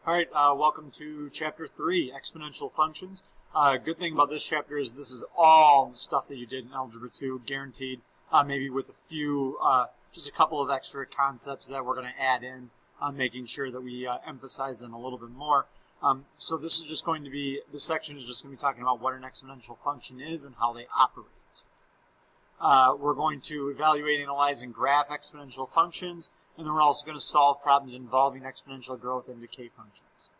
All right, welcome to Chapter 3, Exponential Functions. Good thing about this chapter is this is all stuff that you did in Algebra 2, guaranteed, maybe with a few, just a couple of extra concepts that we're going to add in, making sure that we emphasize them a little bit more. So this is just going to be, this section is just going to be talking about what an exponential function is and how they operate. We're going to evaluate, analyze, and graph exponential functions. And then we're also going to solve problems involving exponential growth and decay functions.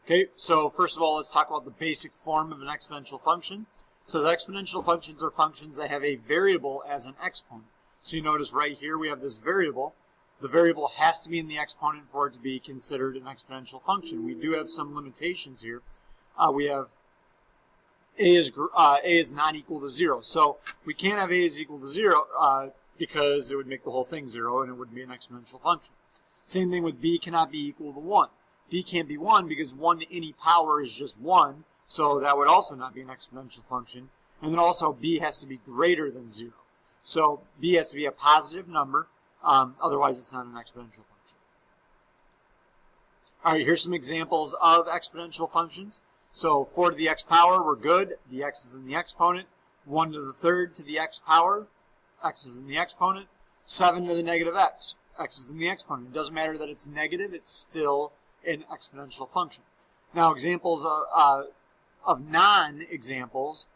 Okay, so first of all, let's talk about the basic form of an exponential function. So exponential functions are functions that have a variable as an exponent. So you notice right here we have this variable. The variable has to be in the exponent for it to be considered an exponential function. We do have some limitations here. We have a is not equal to 0. So we can't have a is equal to 0 because it would make the whole thing 0 and it would be an exponential function. Same thing with b cannot be equal to 1. B can't be 1 because 1 to any power is just 1, so that would also not be an exponential function. And then also b has to be greater than 0. So b has to be a positive number, otherwise it's not an exponential function. All right, here's some examples of exponential functions. So 4 to the x power, we're good. The x is in the exponent. 1 to the third to the x power, x is in the exponent. 7 to the negative x, x is in the exponent. It doesn't matter that it's negative, it's still an exponential function. Now examples of non-examples,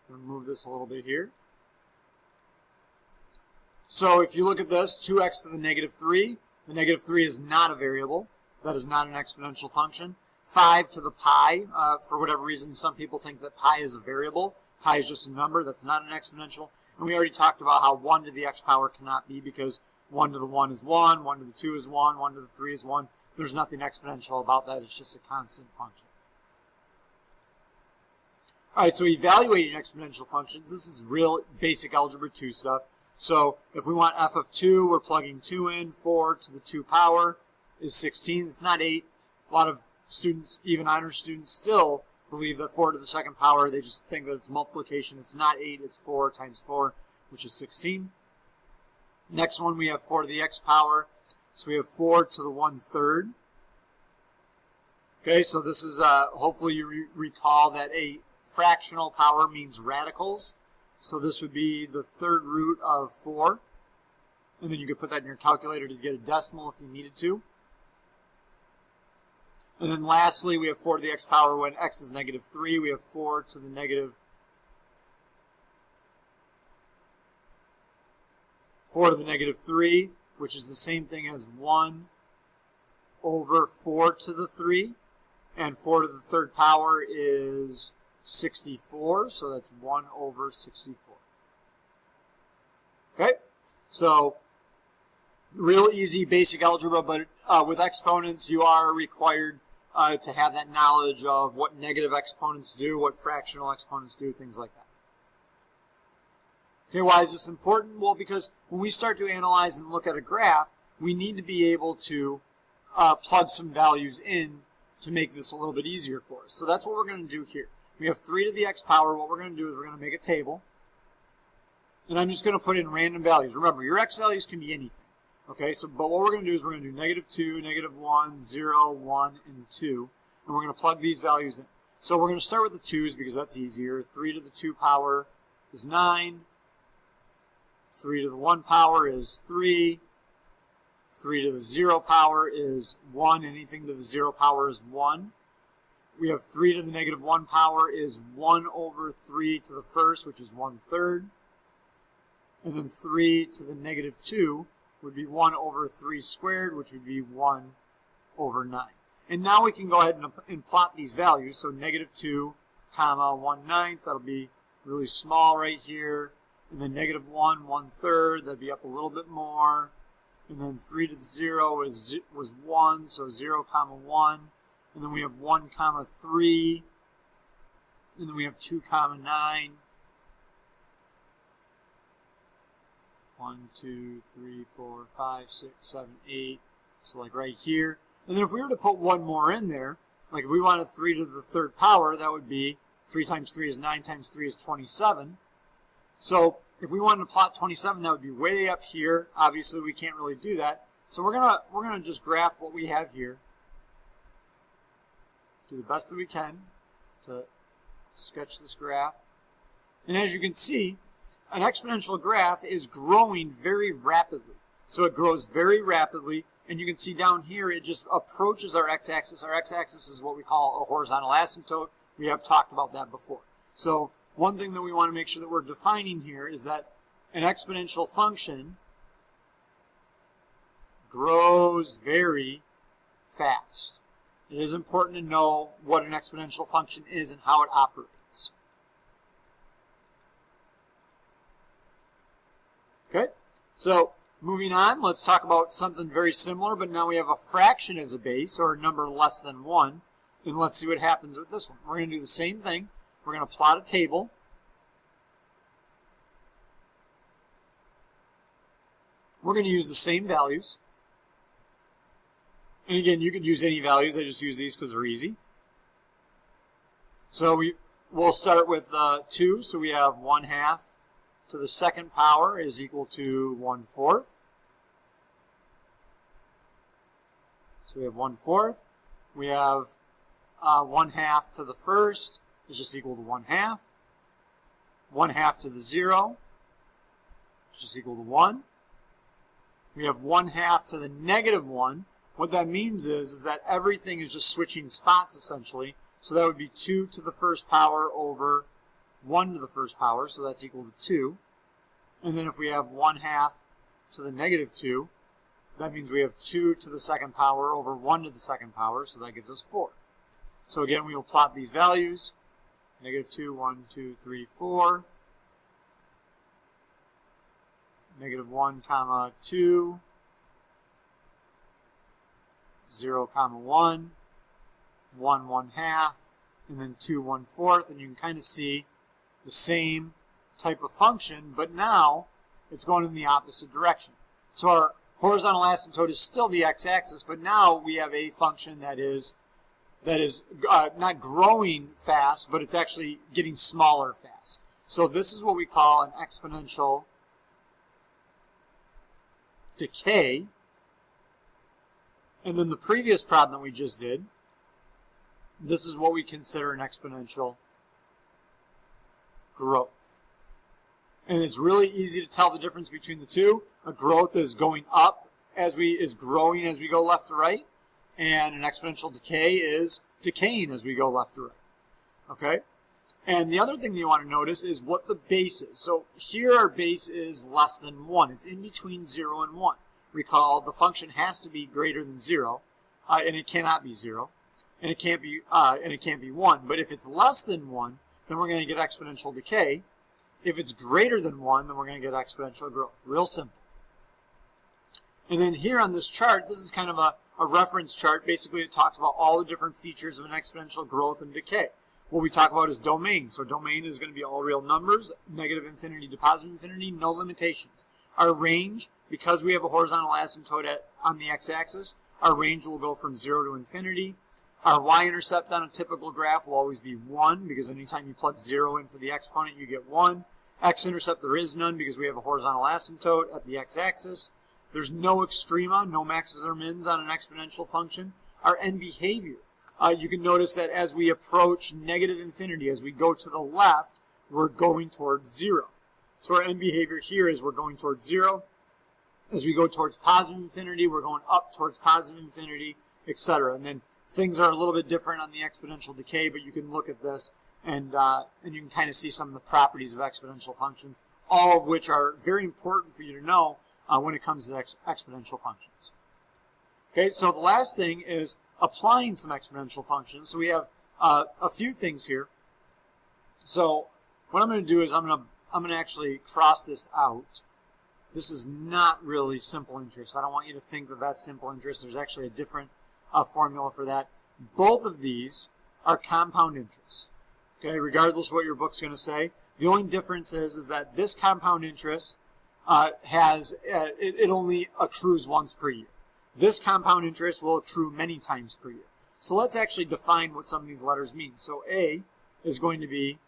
I'm going to move this a little bit here. So if you look at this, 2x to the negative 3, the negative 3 is not a variable. That is not an exponential function. 5 to the pi, for whatever reason, some people think that pi is a variable. Pi is just a number, that's not an exponential. And we already talked about how 1 to the x power cannot be because 1 to the 1 is 1, 1 to the 2 is 1, 1 to the 3 is 1. There's nothing exponential about that, it's just a constant function. Alright, so evaluating exponential functions, this is real basic Algebra 2 stuff. So if we want f of 2, we're plugging 2 in. 4 to the 2 power is 16. It's not 8. A lot of students, even honor students, still believe that 4 to the second power, they just think that it's multiplication. It's not 8, it's 4 times 4, which is 16. Next one, we have 4 to the x power. So we have 4 to the 1/3. Okay, so this is, hopefully you recall that a fractional power means radicals. So this would be the third root of 4. And then you could put that in your calculator to get a decimal if you needed to. And then lastly, we have 4 to the x power when x is negative 3. We have 4 to the negative 3, which is the same thing as 1 over 4 to the 3. And 4 to the third power is 64, so that's 1 over 64. Okay, so real easy basic algebra, but with exponents you are required to have that knowledge of what negative exponents do, what fractional exponents do, things like that. Okay, why is this important? Well, because when we start to analyze and look at a graph, we need to be able to plug some values in to make this a little bit easier for us. So that's what we're going to do here. We have 3 to the x power. What we're going to do is we're going to make a table. And I'm just going to put in random values. Remember, your x values can be anything. Okay, so but what we're going to do is we're going to do negative 2, negative 1, 0, 1, and 2. And we're going to plug these values in. So we're going to start with the 2's because that's easier. 3 to the 2 power is 9. 3 to the 1 power is 3. 3 to the 0 power is 1. Anything to the 0 power is 1. We have 3 to the negative 1 power is 1 over 3 to the first, which is 1/3. And then 3 to the negative 2 would be 1 over 3 squared, which would be 1 over 9. And now we can go ahead and plot these values. So negative 2, comma 1/9, that'll be really small right here. And then negative 1, 1/3, that'd be up a little bit more. And then 3 to the 0 was 1, so 0, comma 1. And then we have 1, comma 3. And then we have 2, comma 9. 1, 2, 3, 4, 5, 6, 7, 8. So like right here. And then if we were to put one more in there, like if we wanted 3 to the third power, that would be 3 times 3 is 9 times 3 is 27. So if we wanted to plot 27, that would be way up here. Obviously, we can't really do that. So we're gonna just graph what we have here. Do the best that we can to sketch this graph. And as you can see, an exponential graph is growing very rapidly. So it grows very rapidly, and you can see down here it just approaches our x-axis. Our x-axis is what we call a horizontal asymptote. We have talked about that before. So one thing that we want to make sure that we're defining here is that an exponential function grows very fast. It is important to know what an exponential function is and how it operates. Okay, so moving on, let's talk about something very similar, but now we have a fraction as a base, or a number less than 1. And let's see what happens with this one. We're going to do the same thing. We're going to plot a table. We're going to use the same values. And again, you could use any values. I just use these because they're easy. So we'll start with 2. So we have 1/2 to the second power is equal to 1/4. So we have 1/4. We have 1/2 to the first is just equal to 1/2. 1/2 to the 0 is just equal to 1. We have 1/2 to the -1. What that means is that everything is just switching spots essentially. So that would be 2 to the first power over 1 to the first power. So that's equal to 2. And then if we have 1/2 to the -2, that means we have 2 to the second power over 1 to the second power. So that gives us 4. So again, we will plot these values. -2, 1, 2, 3, 4. -1, comma 2. 0, comma 1. 1, 1/2. And then 2, 1/4. And you can kind of see the same type of function, but now it's going in the opposite direction. So our horizontal asymptote is still the x-axis, but now we have a function that is not growing fast, but it's actually getting smaller fast. So this is what we call an exponential decay. And then the previous problem that we just did, this is what we consider an exponential growth. And it's really easy to tell the difference between the two. A growth is going up is growing as we go left to right, and an exponential decay is decaying as we go left to right. Okay? And the other thing that you want to notice is what the base is. So here our base is less than 1. It's in between 0 and 1. Recall the function has to be greater than 0, and it cannot be 0, and it can't be 1. But if it's less than 1, then we're going to get exponential decay. If it's greater than 1, then we're going to get exponential growth. Real simple. And then here on this chart, this is kind of a reference chart. Basically, it talks about all the different features of an exponential growth and decay. What we talk about is domain. So domain is going to be all real numbers, negative infinity to positive infinity, no limitations. Our range, because we have a horizontal asymptote on the x-axis, our range will go from 0 to infinity. Our y-intercept on a typical graph will always be 1, because anytime you plug 0 in for the exponent, you get 1. X-intercept, there is none, because we have a horizontal asymptote at the x-axis. There's no extrema, no maxes or mins on an exponential function. Our end behavior, you can notice that as we approach negative infinity, as we go to the left, we're going towards 0. So our end behavior here is we're going towards 0. As we go towards positive infinity, we're going up towards positive infinity, etc. And then things are a little bit different on the exponential decay, but you can look at this and you can kind of see some of the properties of exponential functions, all of which are very important for you to know when it comes to exponential functions. Okay, so the last thing is applying some exponential functions. So we have a few things here. So what I'm going to do is I'm going to actually cross this out. This is not really simple interest. I don't want you to think that that's simple interest. There's actually a different formula for that. Both of these are compound interest. Okay, regardless of what your book's going to say. The only difference is that this compound interest it only accrues once per year. This compound interest will accrue many times per year. So let's actually define what some of these letters mean. So A is going to be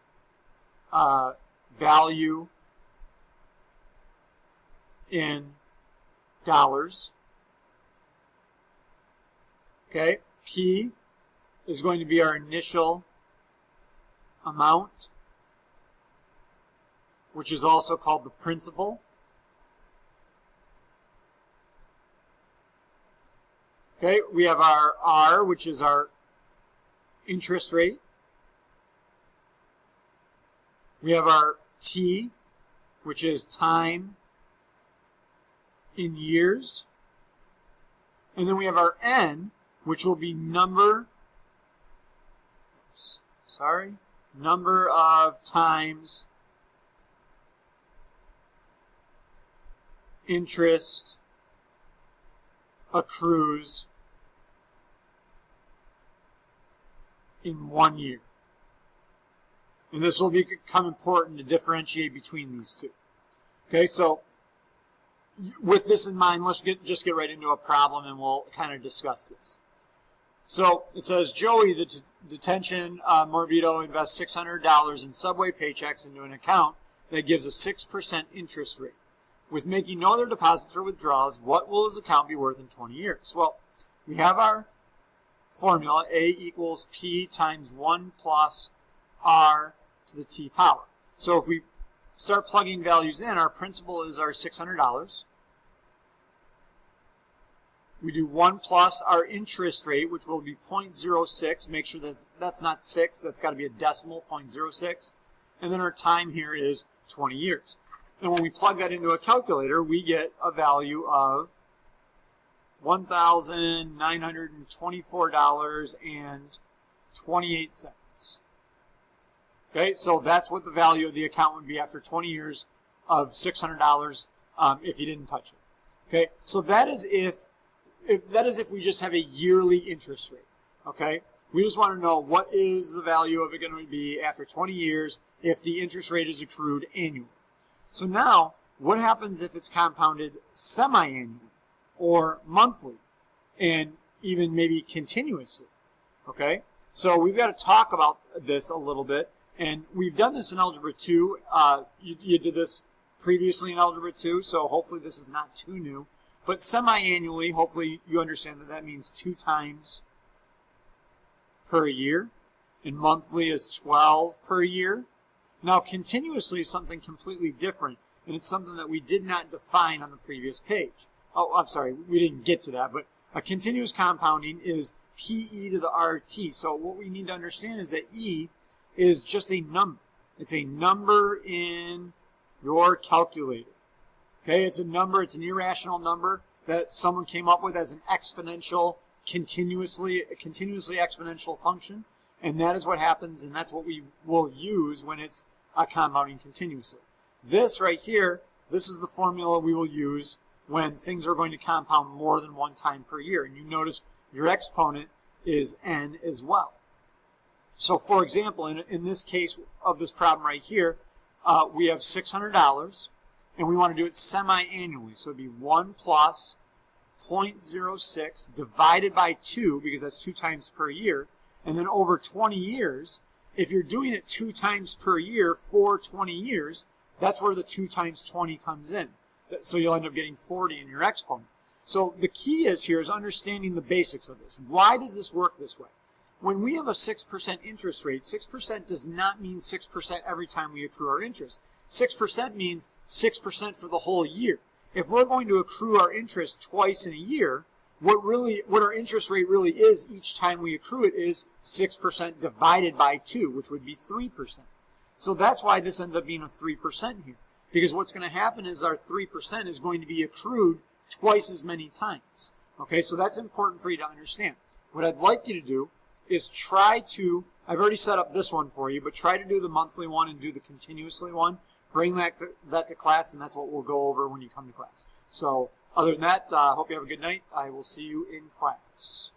value in dollars. Okay, P is going to be our initial amount, which is also called the principal. Okay, we have our R, which is our interest rate. We have our T, which is time in years. And then we have our N, which will be number of times interest accrues in 1 year. And this will become important to differentiate between these two. Okay, so with this in mind, let's just get right into a problem and we'll kind of discuss this. So it says, Joey, the detention Morbido invests $600 in subway paychecks into an account that gives a 6% interest rate. With making no other deposits or withdrawals, what will his account be worth in 20 years? Well, we have our formula, A equals P times 1 plus R to the T power. So if we start plugging values in, our principal is our $600. We do 1 plus our interest rate, which will be 0.06. Make sure that that's not 6. That's got to be a decimal, 0.06. And then our time here is 20 years. And when we plug that into a calculator, we get a value of $1,924.28. Okay, so that's what the value of the account would be after 20 years of $600 if you didn't touch it. Okay, so that is if we just have a yearly interest rate. Okay, we just want to know what is the value of it going to be after 20 years if the interest rate is accrued annually. So now, what happens if it's compounded semi-annually or monthly and even maybe continuously? Okay, so we've got to talk about this a little bit, and we've done this in Algebra 2. You did this previously in Algebra 2, so hopefully this is not too new. But semi-annually, hopefully you understand that that means 2 times per year, and monthly is 12 per year. Now, continuously is something completely different, and it's something that we did not define on the previous page. Oh, I'm sorry, we didn't get to that, but a continuous compounding is PE to the RT. So what we need to understand is that E is just a number. It's a number in your calculator. Okay, it's a number, it's an irrational number that someone came up with as an exponential, continuously exponential function. And that is what happens, and that's what we will use when it's compounding continuously. This right here, this is the formula we will use when things are going to compound more than 1 time per year. And you notice your exponent is n as well. So for example, in this case of this problem right here, we have $600, and we want to do it semi-annually. So it would be 1 plus 0.06 divided by 2, because that's 2 times per year. And then over 20 years, if you're doing it 2 times per year for 20 years, that's where the 2 times 20 comes in. So you'll end up getting 40 in your exponent. So the key here is understanding the basics of this. Why does this work this way? When we have a 6% interest rate, 6% does not mean 6% every time we accrue our interest. 6% means 6% for the whole year. If we're going to accrue our interest twice in a year, what our interest rate really is each time we accrue it is 6% divided by 2, which would be 3%. So that's why this ends up being a 3% here. Because what's going to happen is our 3% is going to be accrued twice as many times. Okay, so that's important for you to understand. What I'd like you to do is try to, I've already set up this one for you, but try to do the monthly one and do the continuously one. Bring that to class, and that's what we'll go over when you come to class. So other than that, I hope you have a good night. I will see you in class.